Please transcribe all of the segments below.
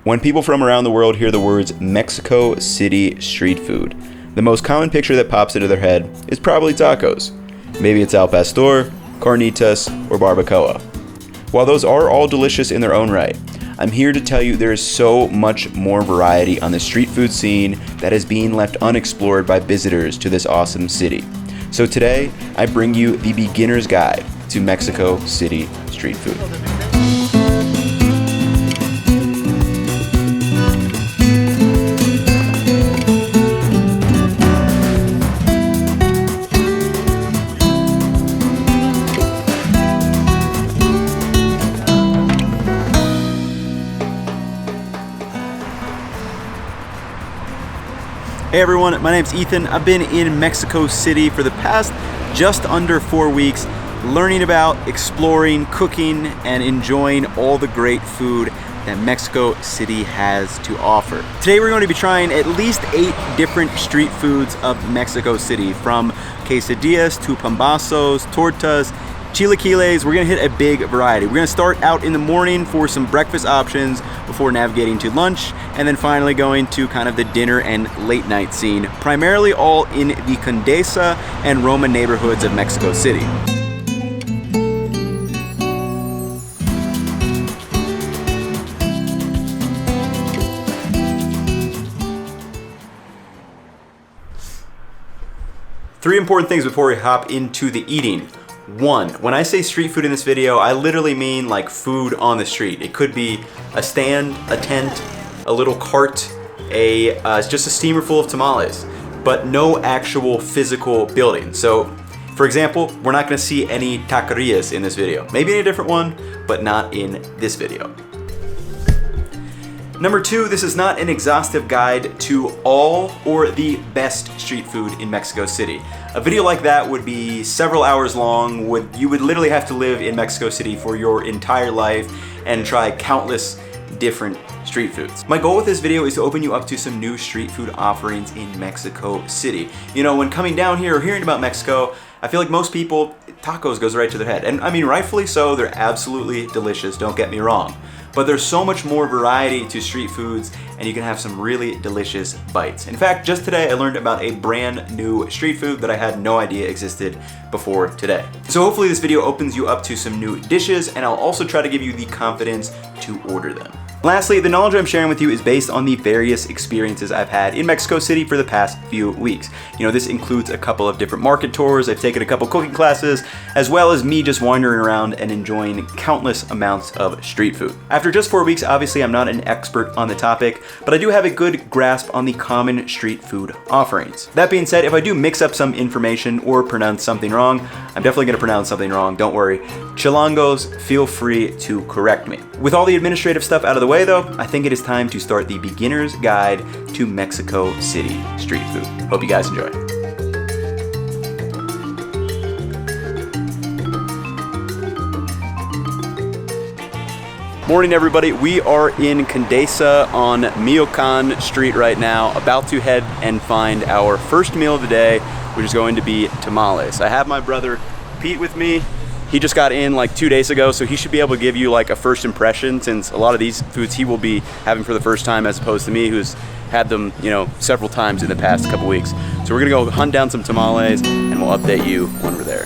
When people from around the world hear the words Mexico City street food, the most common picture that pops into their head is probably tacos. Maybe it's al pastor, carnitas, or barbacoa. While those are all delicious in their own right, I'm here to tell you there is so much more variety on the street food scene that is being left unexplored by visitors to this awesome city. So today, I bring you the beginner's guide to Mexico City street food. Hey everyone, my name's Ethan. I've been in Mexico City for the past just under 4 weeks, learning about, exploring, cooking, and enjoying all the great food that Mexico City has to offer. Today we're going to be trying at least 8 different street foods of Mexico City, from quesadillas to pambazos, tortas, chilaquiles. We're gonna hit a big variety. We're gonna start out in the morning for some breakfast options before navigating to lunch, and then finally going to kind of the dinner and late night scene, primarily all in the Condesa and Roma neighborhoods of Mexico City. Three important things before we hop into the eating. 1, when I say street food in this video, I literally mean like food on the street. It could be a stand, a tent, a little cart, just a steamer full of tamales, but no actual physical building. So, for example, we're not gonna see any taquerias in this video. Maybe in a different one, but not in this video. Number 2, this is not an exhaustive guide to all or the best street food in Mexico City. A video like that would be several hours long. You would literally have to live in Mexico City for your entire life and try countless different street foods. My goal with this video is to open you up to some new street food offerings in Mexico City. You know, when coming down here or hearing about Mexico, I feel like most people, tacos goes right to their head. And I mean, rightfully so, they're absolutely delicious, don't get me wrong. But there's so much more variety to street foods, and you can have some really delicious bites. In fact, just today I learned about a brand new street food that I had no idea existed before today. So hopefully this video opens you up to some new dishes, and I'll also try to give you the confidence to order them. Lastly, the knowledge I'm sharing with you is based on the various experiences I've had in Mexico City for the past few weeks. You know, this includes a couple of different market tours, I've taken a couple cooking classes, as well as me just wandering around and enjoying countless amounts of street food. After just 4 weeks, obviously I'm not an expert on the topic, but I do have a good grasp on the common street food offerings. That being said, if I do mix up some information or pronounce something wrong, I'm definitely gonna pronounce something wrong, don't worry. Chilangos, feel free to correct me. With all the administrative stuff out of the way though, I think it is time to start the beginner's guide to Mexico City street food. Hope you guys enjoy. Morning everybody, we are in Condesa on Michoacan Street right now, about to head and find our first meal of the day, which is going to be tamales. I have my brother Pete with me. He just got in like 2 days ago, so he should be able to give you like a first impression, since a lot of these foods he will be having for the first time, as opposed to me, who's had them, you know, several times in the past couple weeks. So we're gonna go hunt down some tamales and we'll update you when we're there.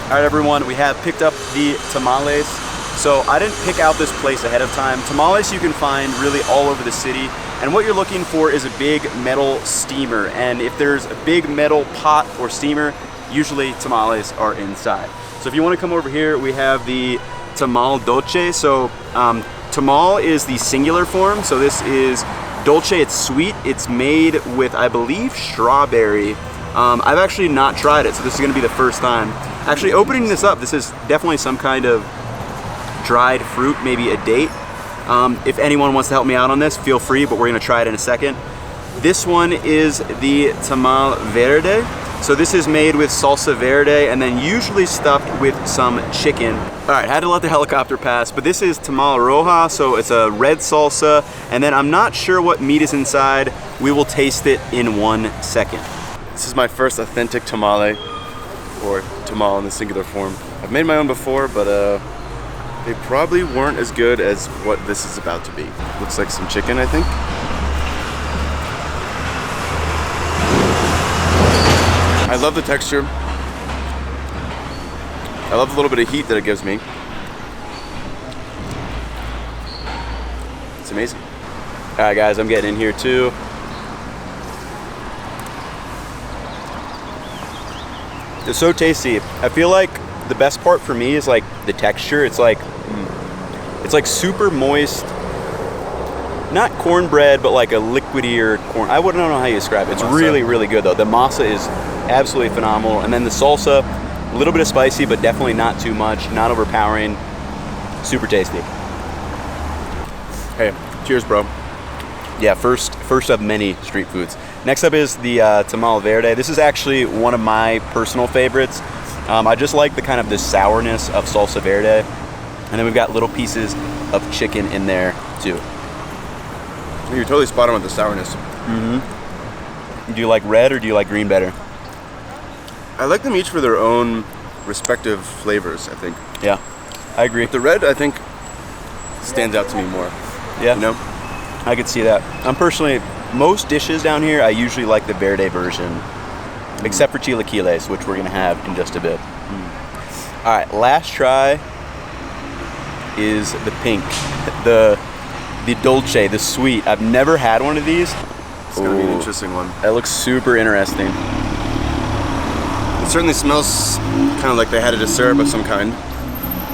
All right, everyone, we have picked up the tamales. So I didn't pick out this place ahead of time. Tamales you can find really all over the city. And what you're looking for is a big metal steamer. And if there's a big metal pot or steamer, usually tamales are inside. So if you want to come over here, we have the tamal dolce. So tamal is the singular form. So this is dolce, it's sweet. It's made with, I believe, strawberry. I've actually not tried it, so this is gonna be the first time. Actually, opening this up, this is definitely some kind of dried fruit, maybe a date. If anyone wants to help me out on this, feel free, but we're gonna try it in a second. This one is the tamal verde. So this is made with salsa verde and then usually stuffed with some chicken. All right, had to let the helicopter pass, but this is tamal roja, so it's a red salsa, and then I'm not sure what meat is inside. We will taste it in 1 second. This is my first authentic tamale, or tamal in the singular form. I've made my own before, but they probably weren't as good as what this is about to be. Looks like some chicken, I think. I love the texture. I love the little bit of heat that it gives me. It's amazing. All right, guys, I'm getting in here too. It's so tasty. I feel like the best part for me is like the texture. It's like super moist. Not cornbread, but like a liquidier corn. I wouldn't know how you describe it. It's really, really good though. The masa is absolutely phenomenal. And then the salsa, a little bit of spicy, but definitely not too much, not overpowering. Super tasty. Hey, cheers, bro. Yeah, first of many street foods. Next up is the tamal verde. This is actually one of my personal favorites. I just like the kind of the sourness of salsa verde. And then we've got little pieces of chicken in there too. You're totally spot on with the sourness. Mm-hmm. Do you like red or do you like green better? I like them each for their own respective flavors, I think. Yeah, I agree. But the red, I think, stands out to me more. Yeah, you know? I could see that. I'm personally, most dishes down here, I usually like the verde version, except for chilaquiles, which we're gonna have in just a bit. All right, last try is the pink, the dolce, the sweet. I've never had one of these. It's gonna be an interesting one. That looks super interesting. It certainly smells kind of like they had it as syrup of some kind.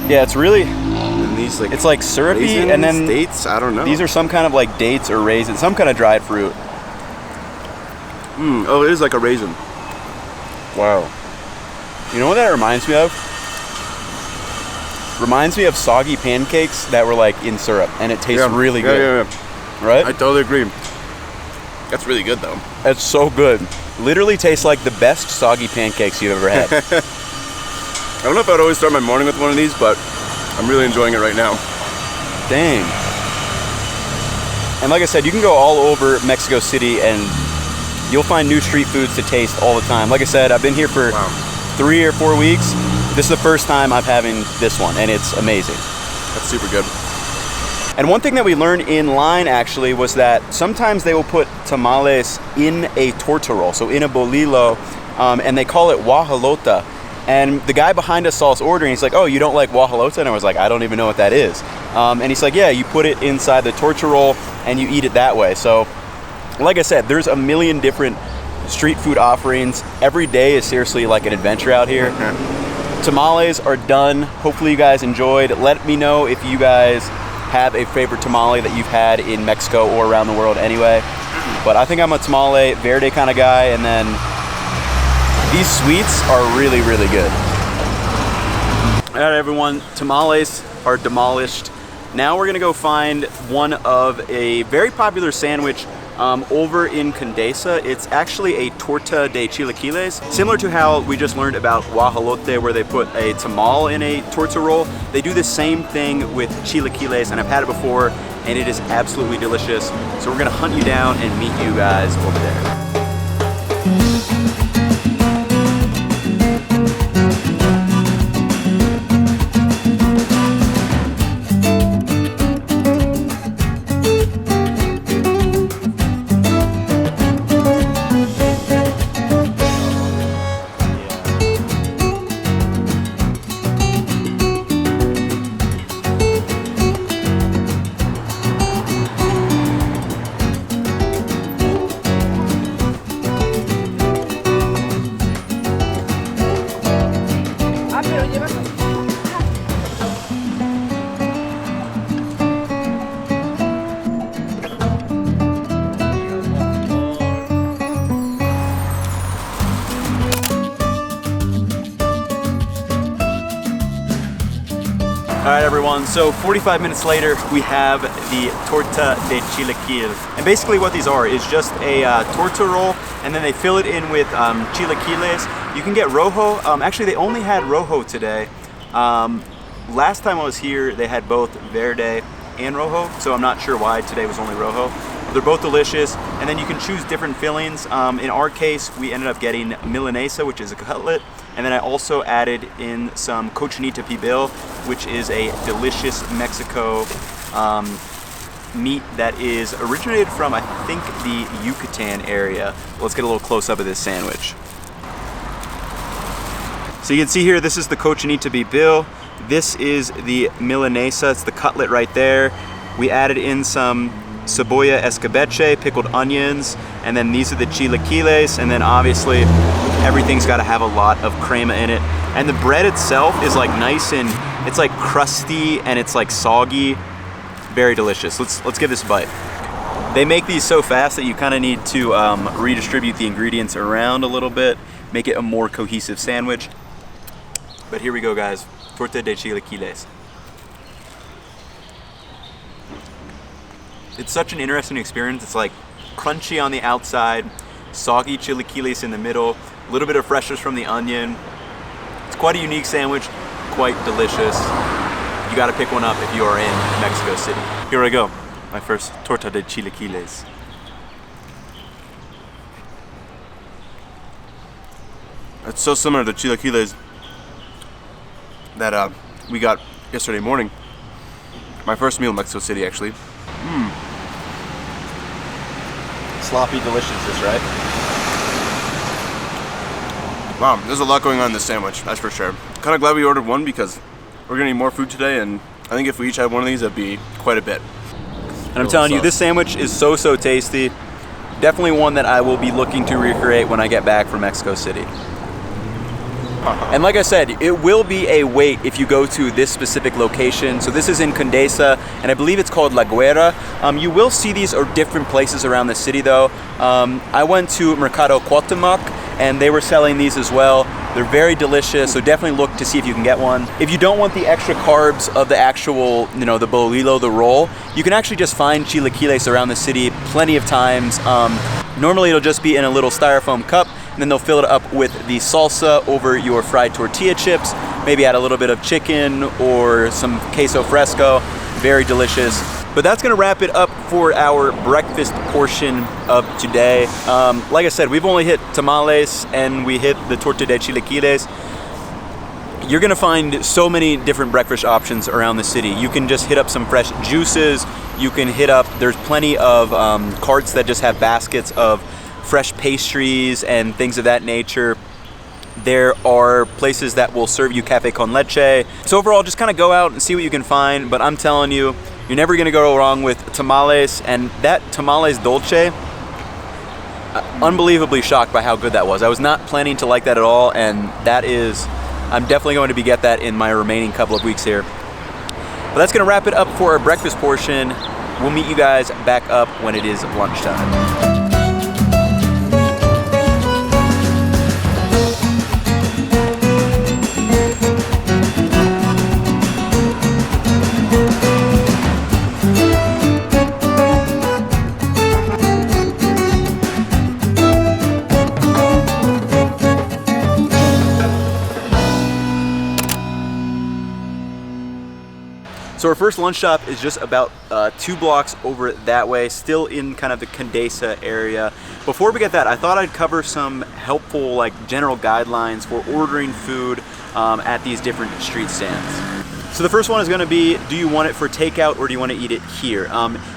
Yeah, it's really, and these like, it's like syrupy, raisins, and then dates, I don't know. These are some kind of like dates or raisins, some kind of dried fruit. Oh, it is like a raisin. Wow. You know what that reminds me of? Reminds me of soggy pancakes that were like in syrup, and it tastes really good. Yeah. Right? I totally agree. That's really good though. It's so good. Literally tastes like the best soggy pancakes you've ever had. I don't know if I'd always start my morning with one of these, but I'm really enjoying it right now. Dang. And like I said, you can go all over Mexico City and you'll find new street foods to taste all the time. Like I said, I've been here for 3 or 4 weeks. This is the first time I'm having this one, and it's amazing. That's super good. And one thing that we learned in line actually was that sometimes they will put tamales in a torta roll, so in a bolillo, and they call it guajolota. And the guy behind us saw us ordering, he's like, oh, you don't like guajolota? And I was like, I don't even know what that is. And he's like, yeah, you put it inside the torta roll and you eat it that way. So, like I said, there's a million different street food offerings. Every day is seriously like an adventure out here. Tamales are done. Hopefully you guys enjoyed. Let me know if you guys have a favorite tamale that you've had in Mexico or around the world anyway. But I think I'm a tamale verde kind of guy, and then these sweets are really, really good. All right, everyone, tamales are demolished. Now we're gonna go find one of a very popular sandwich over in Condesa. It's actually a torta de chilaquiles. Similar to how we just learned about guajolote, where they put a tamal in a torta roll, they do the same thing with chilaquiles, and I've had it before, and it is absolutely delicious. So we're gonna hunt you down and meet you guys over there. everyone, so 45 minutes later we have the Torta de chilaquiles. And basically what these are is just a torta roll, and then they fill it in with chilaquiles. You can get rojo. Actually, they only had rojo today. Last time I was here, they had both verde and rojo, so I'm not sure why today was only rojo. They're both delicious, and then you can choose different fillings. In our case, we ended up getting milanesa, which is a cutlet, and then I also added in some cochinita pibil, which is a delicious Mexico meat that is originated from, I think, the Yucatan area. Let's get a little close up of this sandwich. So you can see here, this is the cochinita pibil. This is the milanesa, it's the cutlet right there. We added in some cebolla escabeche, pickled onions, and then these are the chilaquiles, and then obviously everything's got to have a lot of crema in it. And the bread itself is like nice and it's like crusty and it's like soggy. Very delicious. Let's give this a bite. They make these so fast that you kind of need to redistribute the ingredients around a little bit, make it a more cohesive sandwich. But here we go, guys. Torta de chilaquiles. It's such an interesting experience. It's like crunchy on the outside, soggy chilaquiles in the middle, a little bit of freshness from the onion. It's quite a unique sandwich, quite delicious. You gotta pick one up if you are in Mexico City. Here I go, my first torta de chilaquiles. It's so similar to chilaquiles that we got yesterday morning. My first meal in Mexico City, actually. Sloppy deliciousness, right? Wow, there's a lot going on in this sandwich, that's for sure. Kind of glad we ordered one because we're gonna need more food today, and I think if we each had one of these, that'd be quite a bit. And I'm telling you, this sandwich is so tasty. Definitely one that I will be looking to recreate when I get back from Mexico City. And like I said, it will be a wait if you go to this specific location. So this is in Condesa, and I believe it's called La Guera. You will see these are different places around the city though. I went to Mercado Cuauhtémoc, and they were selling these as well. They're very delicious, so definitely look to see if you can get one. If you don't want the extra carbs of the actual, the bolillo, the roll, you can actually just find chilaquiles around the city plenty of times. Normally it'll just be in a little styrofoam cup, and then they'll fill it up with the salsa over your fried tortilla chips, maybe add a little bit of chicken or some queso fresco. Very delicious. But that's gonna wrap it up for our breakfast portion of today. Like I said, we've only hit tamales and we hit the torta de chilaquiles. You're gonna find so many different breakfast options around the city. You can just hit up some fresh juices. You can hit up, there's plenty of carts that just have baskets of fresh pastries and things of that nature. There are places that will serve you cafe con leche. So overall, just kind of go out and see what you can find. But I'm telling you, you're never gonna go wrong with tamales, and that tamales dolce, unbelievably shocked by how good that was. I was not planning to like that at all, and I'm definitely going to get that in my remaining couple of weeks here. But that's gonna wrap it up for our breakfast portion. We'll meet you guys back up when it is lunchtime. So our first lunch stop is just about 2 blocks over that way, still in kind of the Condesa area. Before we get that, I thought I'd cover some helpful general guidelines for ordering food at these different street stands. So the first one is gonna be, do you want it for takeout or do you want to eat it here?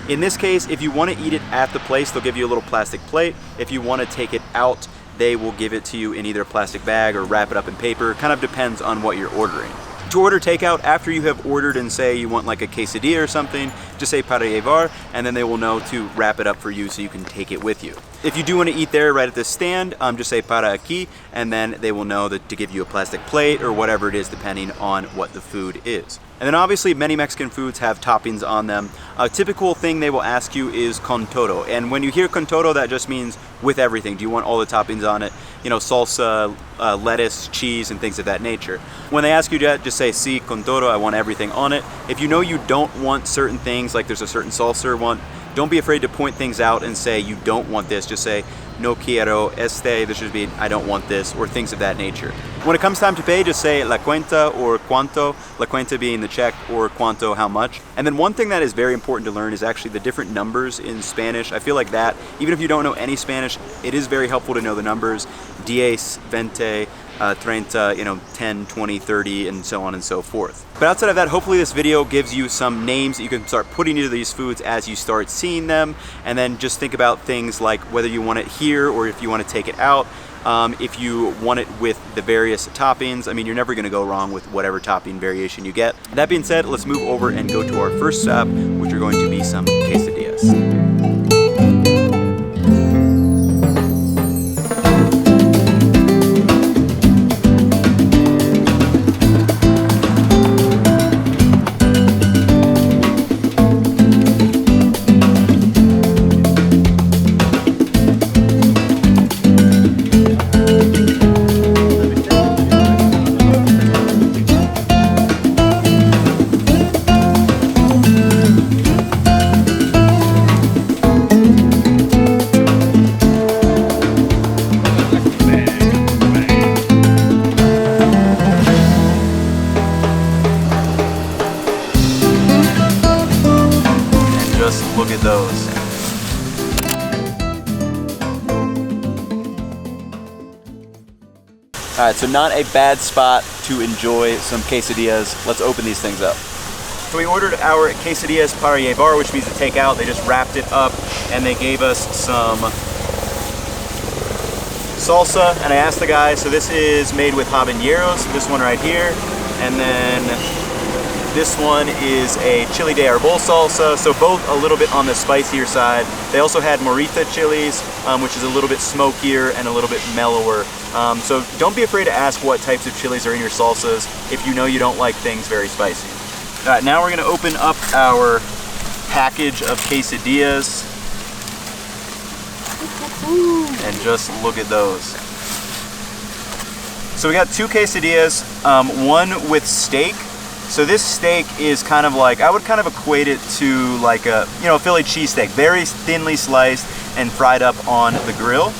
In this case, if you want to eat it at the place, they'll give you a little plastic plate. If you want to take it out, they will give it to you in either a plastic bag or wrap it up in paper. Kind of depends on what you're ordering. To order takeout, after you have ordered and say you want like a quesadilla or something, just say para llevar, and then they will know to wrap it up for you so you can take it with you. If you do want to eat there right at the stand, just say para aquí, and then they will know that to give you a plastic plate or whatever it is depending on what the food is. And then obviously many Mexican foods have toppings on them. A typical thing they will ask you is con todo. And when you hear con todo, that just means with everything. Do you want all the toppings on it? You know, salsa, lettuce, cheese, and things of that nature. When they ask you that, just say sí con todo, I want everything on it. If you know you don't want certain things, like there's a certain salsa or one, don't be afraid to point things out and say you don't want this. Just say no quiero este, this should be I don't want this, or things of that nature. When it comes time to pay, just say la cuenta or cuánto, la cuenta being the check or cuánto, how much. And then one thing that is very important to learn is actually the different numbers in Spanish. I feel like that, even if you don't know any Spanish, it is very helpful to know the numbers. 10, 20, 30, you know, 10, 20, 30, and so on and so forth. But outside of that, hopefully this video gives you some names that you can start putting into these foods as you start seeing them. And then just think about things like whether you want it here or if you want to take it out. If you want it with the various toppings, I mean, you're never going to go wrong with whatever topping variation you get. That being said, let's move over and go to our first stop, which are going to be some quesadillas. Look at those. All right, so not a bad spot to enjoy some quesadillas. Let's open these things up. So we ordered our quesadillas para llevar, which means to take out. They just wrapped it up and they gave us some salsa. And I asked the guy, so this is made with habaneros, this one right here. And then this one is a chili de arbol salsa, so both a little bit on the spicier side. They also had morita chilies, which is a little bit smokier and a little bit mellower. So don't be afraid to ask what types of chilies are in your salsas if you know you don't like things very spicy. All right, now we're gonna open up our package of quesadillas. And just look at those. So we got two quesadillas, one with steak. So this steak is kind of like, I would kind of equate it to like a, you know, Philly cheesesteak, very thinly sliced and fried up on the grill.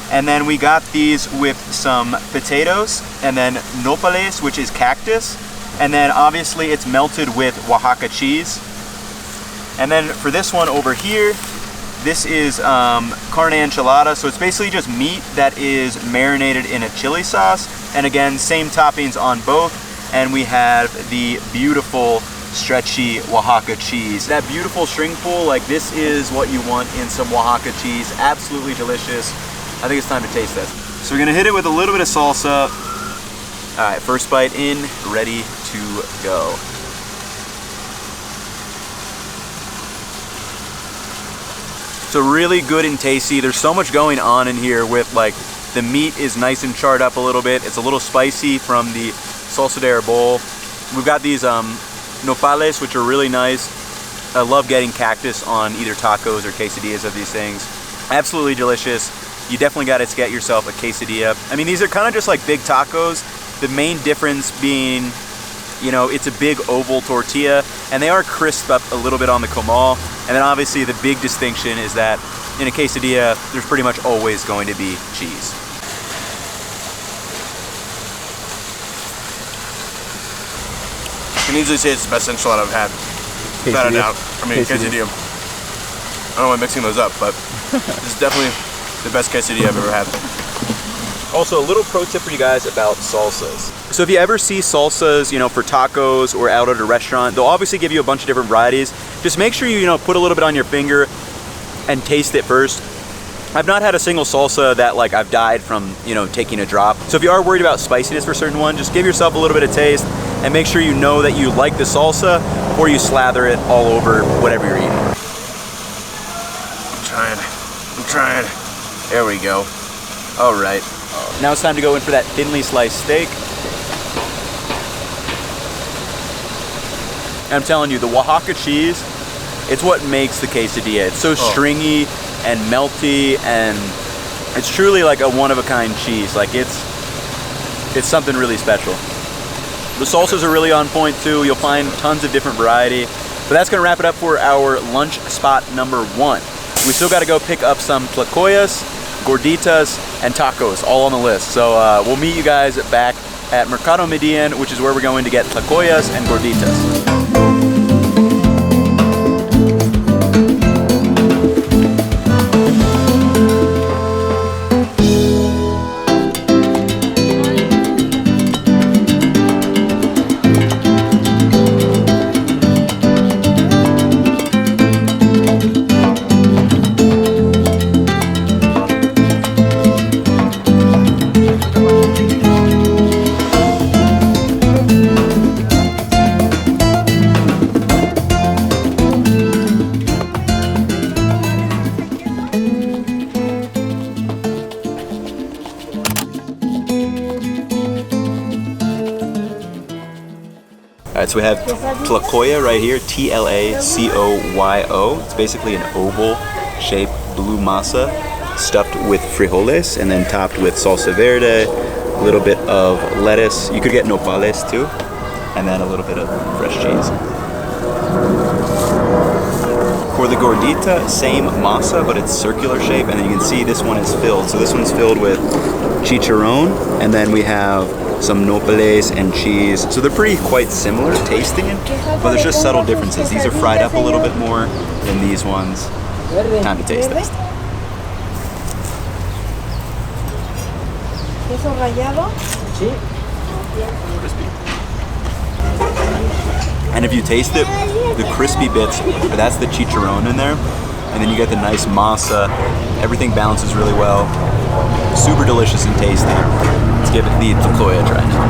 And then we got these with some potatoes and then nopales, which is cactus. And then obviously it's melted with Oaxaca cheese. And then for this one over here, this is carne enchilada. So it's basically just meat that is marinated in a chili sauce. And again, same toppings on both. And we have the beautiful stretchy Oaxaca cheese. That beautiful string pull, like this is what you want in some Oaxaca cheese. Absolutely delicious. I think it's time to taste this. So we're gonna hit it with a little bit of salsa. All right, first bite in, ready to go. So really good and tasty. There's so much going on in here with like, the meat is nice and charred up a little bit. It's a little spicy from the salsa de arbol. We've got these nopales, which are really nice. I love getting cactus on either tacos or quesadillas of these things. Absolutely delicious. You definitely got to get yourself a quesadilla. I mean, these are kind of just like big tacos. The main difference being, you know, it's a big oval tortilla and they are crisped up a little bit on the comal. And then obviously the big distinction is that in a quesadilla, there's pretty much always going to be cheese. I can easily say it's the best enchilada I've had. Without a doubt. I mean, quesadilla. I don't know why I'm mixing those up, but this is definitely the best quesadilla I've ever had. Also, a little pro tip for you guys about salsas. So if you ever see salsas, you know, for tacos or out at a restaurant, they'll obviously give you a bunch of different varieties. Just make sure you know, put a little bit on your finger and taste it first. I've not had a single salsa that like I've died from, you know, taking a drop. So if you are worried about spiciness for certain one, just give yourself a little bit of taste and make sure you know that you like the salsa before you slather it all over whatever you're eating. I'm trying. There we go. All right. Now it's time to go in for that thinly sliced steak. And I'm telling you, the Oaxaca cheese, it's what makes the quesadilla. It's so stringy and melty, and it's truly like a one-of-a-kind cheese. Like it's something really special. The salsas are really on point too. You'll find tons of different variety. But that's gonna wrap it up for our lunch spot number 1. We still gotta go pick up some tlacoyos, gorditas, and tacos, all on the list. So we'll meet you guys back at Mercado Median, which is where we're going to get tlacoyos and gorditas. All right, so we have Tlacoyo right here, Tlacoyo. It's basically an oval-shaped blue masa stuffed with frijoles and then topped with salsa verde, a little bit of lettuce. You could get nopales too, and then a little bit of fresh cheese. For the gordita, same masa, but it's circular shape, and then you can see this one is filled. So this one's filled with chicharron, and then we have some nopales and cheese. So they're quite similar tasting, but there's just subtle differences. These are fried up a little bit more than these ones. Time to taste this. Queso rallado? Sí. Crispy. And if you taste it, the crispy bits, that's the chicharron in there. And then you get the nice masa. Everything balances really well. Super delicious and tasty. Let's give it the Tlacoyo a try now.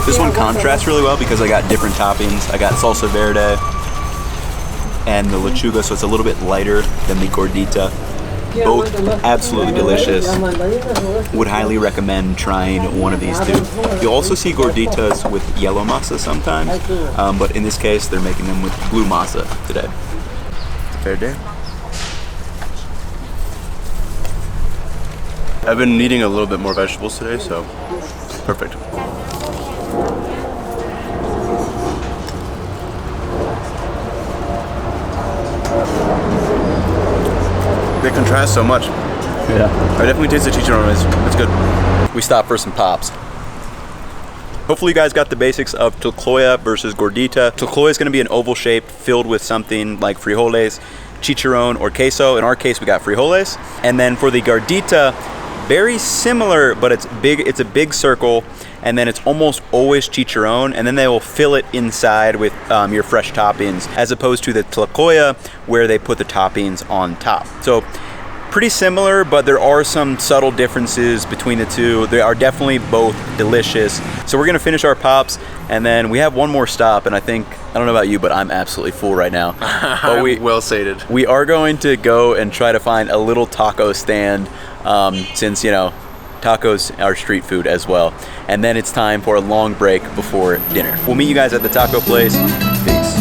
This one contrasts really well because I got different toppings. I got salsa verde and the lechuga, so it's a little bit lighter than the gordita. Both absolutely delicious. Would highly recommend trying one of these two. You'll also see gorditas with yellow masa sometimes, but in this case, they're making them with blue masa today. Fair day. I've been eating a little bit more vegetables today, so perfect. They contrast so much. Yeah. I definitely taste the chicharron. It's good. We stopped for some pops. Hopefully you guys got the basics of Tlacoyo versus gordita. Tlacoyo is going to be an oval shape filled with something like frijoles, chicharron, or queso. In our case, we got frijoles. And then for the gordita, very similar, but it's big. It's a big circle, and then it's almost always chicharron, and then they will fill it inside with your fresh toppings, as opposed to the Tlacoyo, where they put the toppings on top. So pretty similar, but there are some subtle differences between the two. They are definitely both delicious. So we're gonna finish our pops, and then we have one more stop, and I don't know about you, but I'm absolutely full right now. But well sated. We are going to go and try to find a little taco stand, since, you know, tacos are street food as well. And then it's time for a long break before dinner. We'll meet you guys at the taco place. Peace.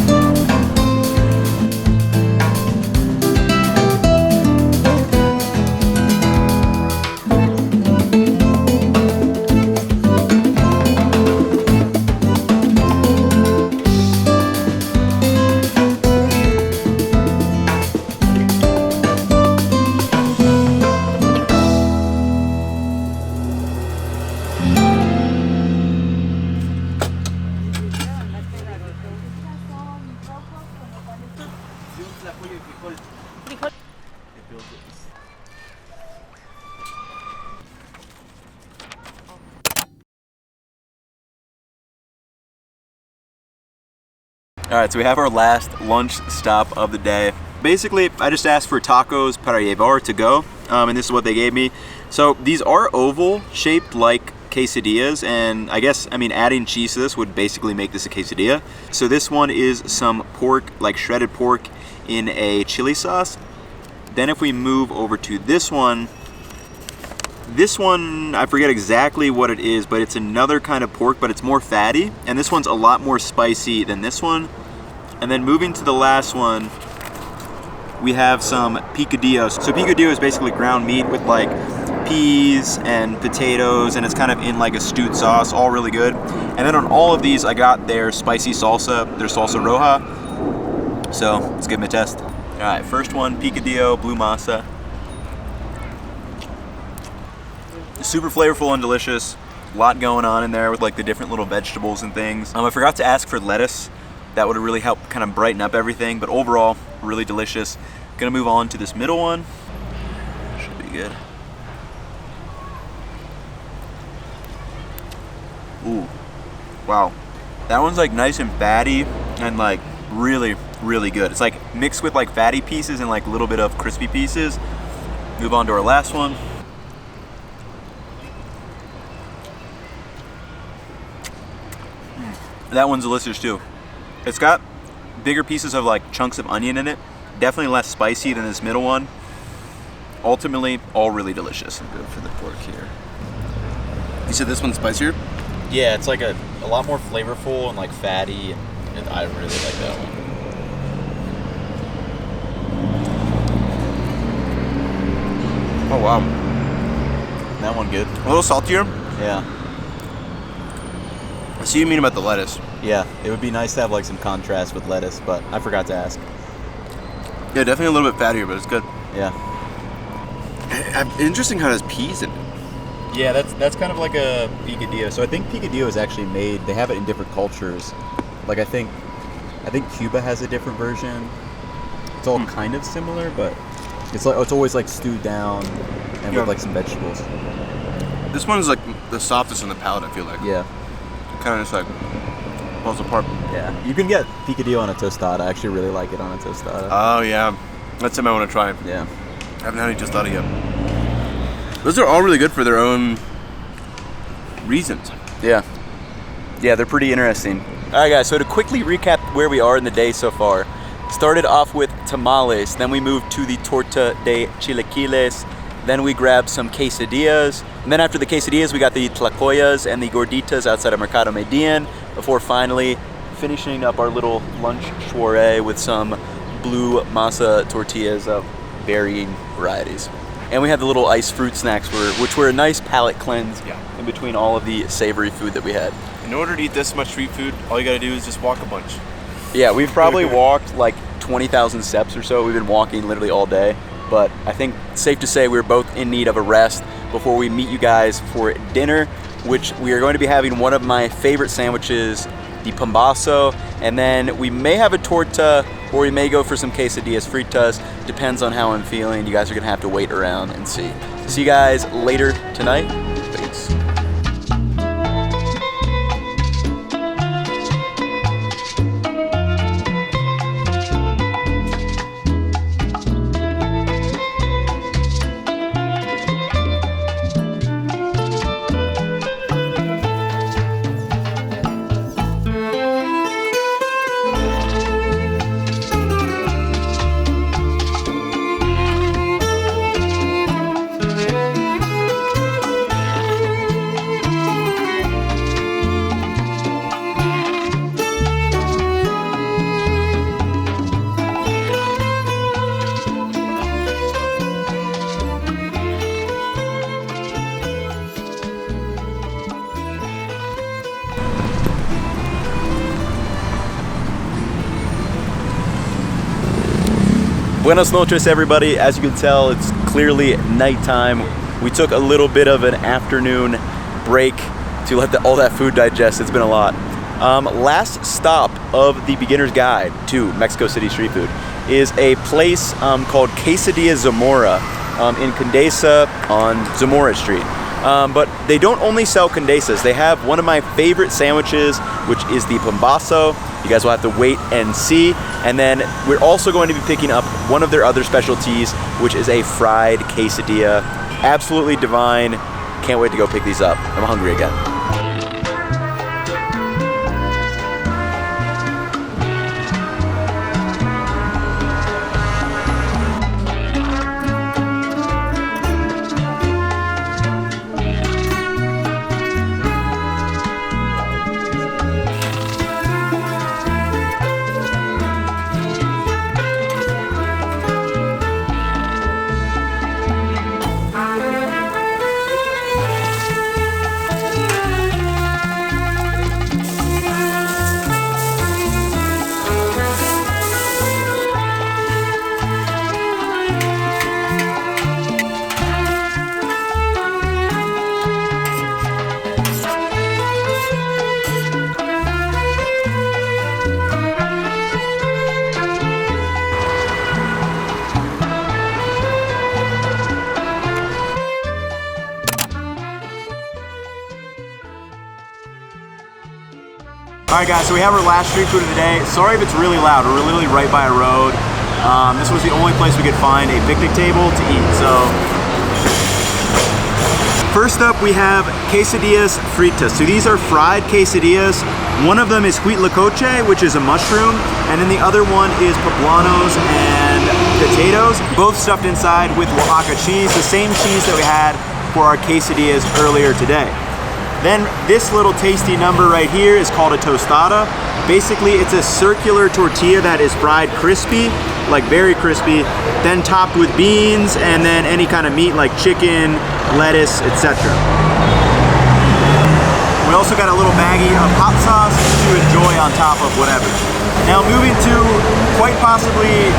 All right, so we have our last lunch stop of the day. Basically, I just asked for tacos para llevar to go, and this is what they gave me. So these are oval, shaped like quesadillas, and I guess, I mean, adding cheese to this would basically make this a quesadilla. So this one is some pork, like shredded pork in a chili sauce. Then if we move over to this one, I forget exactly what it is, but it's another kind of pork, but it's more fatty, and this one's a lot more spicy than this one. And then moving to the last one, we have some picadillos. So picadillo is basically ground meat with like peas and potatoes, and it's kind of in like a stewed sauce, all really good. And then on all of these, I got their spicy salsa, their salsa roja. So let's give them a test. All right, first one, picadillo, blue masa. Super flavorful and delicious. A lot going on in there with like the different little vegetables and things. I forgot to ask for lettuce. That would really help kind of brighten up everything, but overall, really delicious. Gonna move on to this middle one. Should be good. Ooh, wow. That one's like nice and fatty and like really, really good. It's like mixed with like fatty pieces and like a little bit of crispy pieces. Move on to our last one. That one's delicious too. It's got bigger pieces of like chunks of onion in it. Definitely less spicy than this middle one. Ultimately, all really delicious. Good for the pork here. You said this one's spicier? Yeah, it's like a lot more flavorful and like fatty, and I really like that one. Oh wow. That one good. A little saltier? Yeah. I see what you mean about the lettuce. Yeah, it would be nice to have like some contrast with lettuce, but I forgot to ask. Yeah, definitely a little bit fattier, but it's good. Yeah. Interesting how it has peas in it. Yeah, that's kind of like a picadillo. So I think picadillo is actually made. They have it in different cultures. Like I think Cuba has a different version. It's all kind of similar, but it's always like stewed down and with like some vegetables. This one's like the softest on the palate, I feel like. Yeah. Kind of just like falls apart. Yeah. You can get picadillo on a tostada. I actually really like it on a tostada. Oh yeah, that's something I want to try. Yeah. I haven't had any tostada yet. Those are all really good for their own reasons. Yeah. Yeah, they're pretty interesting. All right, guys, so to quickly recap where we are in the day so far, started off with tamales, then we moved to the Torta de chilaquiles, then we grabbed some quesadillas, and then after the quesadillas, we got the Tlacoyos and the gorditas outside of Mercado Median, before finally finishing up our little lunch soiree with some blue masa tortillas of varying varieties. And we had the little iced fruit snacks, which were a nice palate cleanse in between all of the savory food that we had. In order to eat this much street food, all you gotta do is just walk a bunch. Yeah, we've probably walked like 20,000 steps or so. We've been walking literally all day. But I think it's safe to say we're both in need of a rest before we meet you guys for dinner, which we are going to be having one of my favorite sandwiches, the pambazo, and then we may have a torta, or we may go for some quesadillas fritas. Depends on how I'm feeling. You guys are gonna have to wait around and see. See you guys later tonight. Thanks. Buenas noches, everybody. As you can tell, it's clearly nighttime. We took a little bit of an afternoon break to let all that food digest. It's been a lot. Last stop of the beginner's guide to Mexico City street food is a place called Quesadilla Zamora in Condesa on Zamora Street. But they don't only sell condesas. They have one of my favorite sandwiches, which is the pambazo. You guys will have to wait and see. And then we're also going to be picking up one of their other specialties, which is a fried quesadilla. Absolutely divine. Can't wait to go pick these up. I'm hungry again. Alright guys, so we have our last street food of the day. Sorry if it's really loud, we're literally right by a road. This was the only place we could find a picnic table to eat, so. First up we have quesadillas fritas. So these are fried quesadillas. One of them is huitlacoche, which is a mushroom, and then the other one is poblanos and potatoes, both stuffed inside with Oaxaca cheese, the same cheese that we had for our quesadillas earlier today. Then this little tasty number right here is called a tostada. Basically, it's a circular tortilla that is fried crispy, like very crispy, then topped with beans and then any kind of meat like chicken, lettuce, etc. We also got a little baggie of hot sauce to enjoy on top of whatever. Now moving to quite possibly,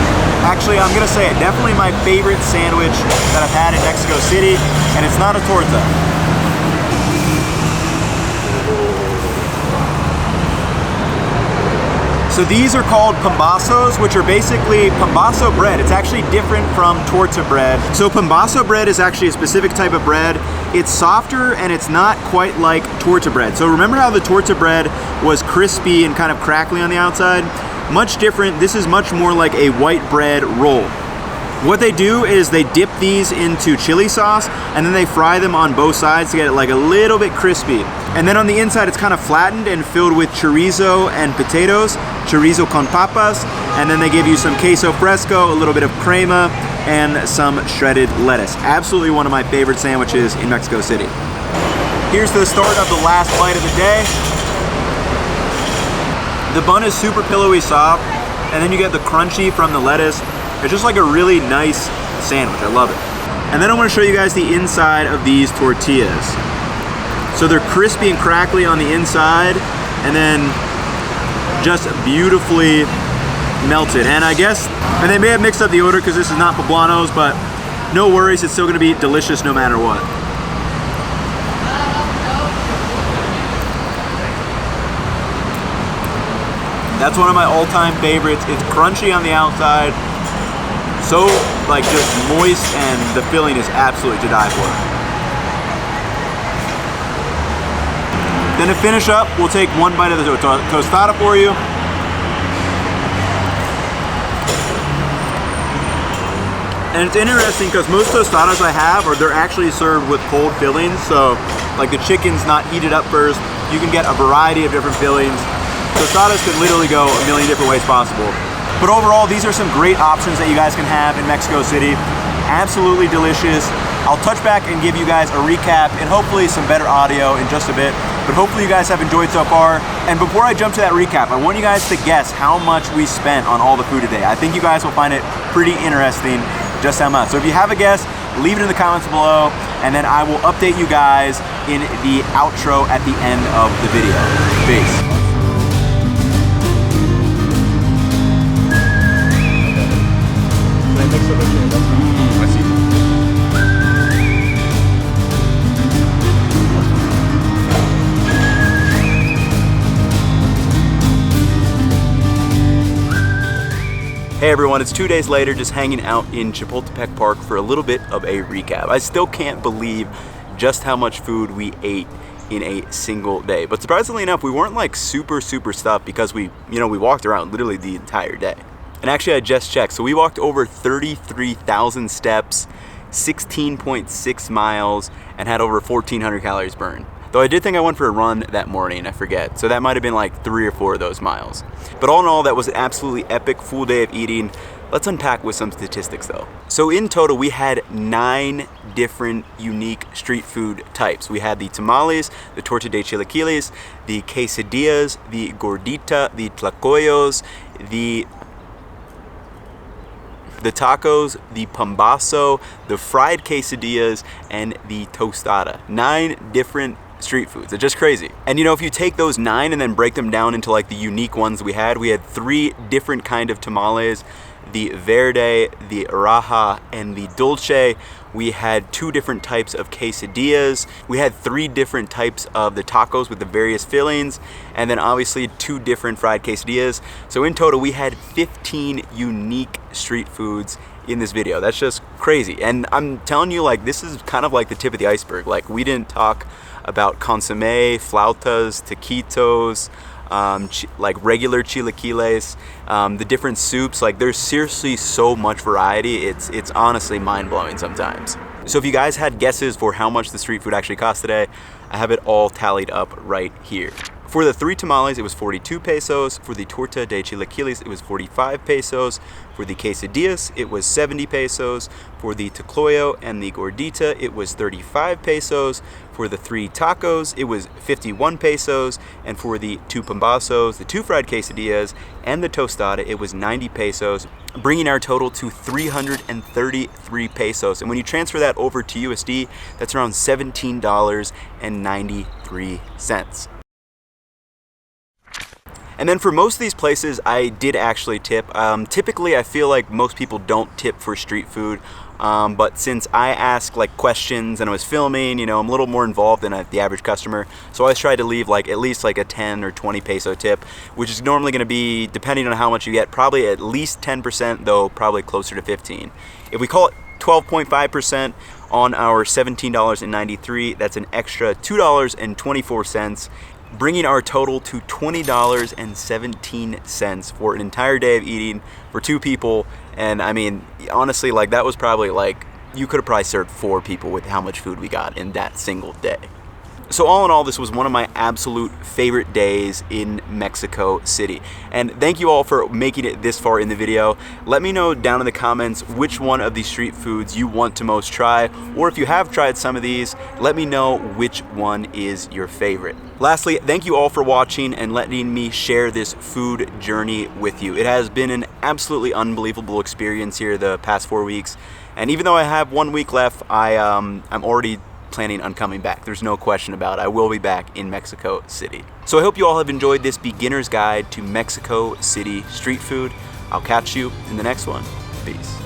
actually I'm gonna say it, definitely my favorite sandwich that I've had in Mexico City, and it's not a torta. So these are called pambazos, which are basically pambazo bread. It's actually different from torta bread. So pambazo bread is actually a specific type of bread. It's softer and it's not quite like torta bread. So remember how the torta bread was crispy and kind of crackly on the outside? Much different. This is much more like a white bread roll. What they do is they dip these into chili sauce and then they fry them on both sides to get it like a little bit crispy. And then on the inside it's kind of flattened and filled with chorizo and potatoes, chorizo con papas, and then they give you some queso fresco, a little bit of crema, and some shredded lettuce. Absolutely one of my favorite sandwiches in Mexico City. Here's the start of the last bite of the day. The bun is super pillowy soft, and then you get the crunchy from the lettuce. It's just like a really nice sandwich, I love it. And then I want to show you guys the inside of these tortillas. So they're crispy and crackly on the inside, and then just beautifully melted. And I guess, and they may have mixed up the odor because this is not poblanos, but no worries, it's still gonna be delicious no matter what. That's one of my all-time favorites. It's crunchy on the outside, so like just moist, and the filling is absolutely to die for. Then to finish up, we'll take one bite of the tostada for you. And it's interesting because most tostadas I have they're actually served with cold fillings. So like the chicken's not heated up first. You can get a variety of different fillings. Tostadas could literally go a million different ways possible. But overall, these are some great options that you guys can have in Mexico City. Absolutely delicious. I'll touch back and give you guys a recap and hopefully some better audio in just a bit. But hopefully you guys have enjoyed so far. And before I jump to that recap, I want you guys to guess how much we spent on all the food today. I think you guys will find it pretty interesting just how much. So if you have a guess, leave it in the comments below, and then I will update you guys in the outro at the end of the video. Peace. Hey everyone, it's 2 days later, just hanging out in Chapultepec Park for a little bit of a recap. I still can't believe just how much food we ate in a single day. But surprisingly enough, we weren't like super stuffed because we walked around literally the entire day. And actually I just checked, so we walked over 33,000 steps, 16.6 miles, and had over 1,400 calories burned. Though I did think I went for a run that morning, I forget. So that might have been like 3 or 4 of those miles. But all in all, that was an absolutely epic full day of eating. Let's unpack with some statistics though. So in total, we had 9 different unique street food types. We had the tamales, the torta de chilaquiles, the quesadillas, the gordita, the tlacoyos, the tacos, the pambazo, the fried quesadillas, and the tostada. 9 different street foods. It's just crazy. And you know, if you take those 9 and then break them down into like the unique ones we had 3 different kind of tamales, the verde, the raja, and the dulce. We had 2 different types of quesadillas. We had 3 different types of the tacos with the various fillings, and then obviously 2 different fried quesadillas. So in total, we had 15 unique street foods in this video. That's just crazy. And I'm telling you, like, this is kind of like the tip of the iceberg. Like, we didn't talk about consomme, flautas, taquitos, like regular chilaquiles, the different soups. Like, there's seriously so much variety. It's honestly mind-blowing sometimes. So if you guys had guesses for how much the street food actually cost today, I have it all tallied up right here. For the 3 tamales, it was 42 pesos. For the torta de chilaquiles, it was 45 pesos. For the quesadillas, it was 70 pesos. For the tlacoyo and the gordita, it was 35 pesos. For the 3 tacos, it was 51 pesos. And for the 2 pambazos, the 2 fried quesadillas, and the tostada, it was 90 pesos, bringing our total to 333 pesos. And when you transfer that over to USD, that's around $17.93. And then for most of these places, I did actually tip. Typically, I feel like most people don't tip for street food. But since I ask like questions and I was filming, you know, I'm a little more involved than the average customer. So I always try to leave like at least like a 10 or 20 peso tip, which is normally going to be, depending on how much you get, probably at least 10%, though probably closer to 15. If we call it 12.5% on our $17.93, that's an extra $2.24. Bringing our total to $20.17 for an entire day of eating for 2 people. And I mean, honestly, like, that was probably like, you could have probably served 4 people with how much food we got in that single day. So all in all, this was one of my absolute favorite days in Mexico City. And thank you all for making it this far in the video. Let me know down in the comments which one of these street foods you want to most try, or if you have tried some of these, let me know which one is your favorite. Lastly, thank you all for watching and letting me share this food journey with you. It has been an absolutely unbelievable experience here the past 4 weeks. And even though I have 1 week left, I'm already planning on coming back. There's no question about it. I will be back in Mexico City. So I hope you all have enjoyed this beginner's guide to Mexico City street food. I'll catch you in the next one. Peace.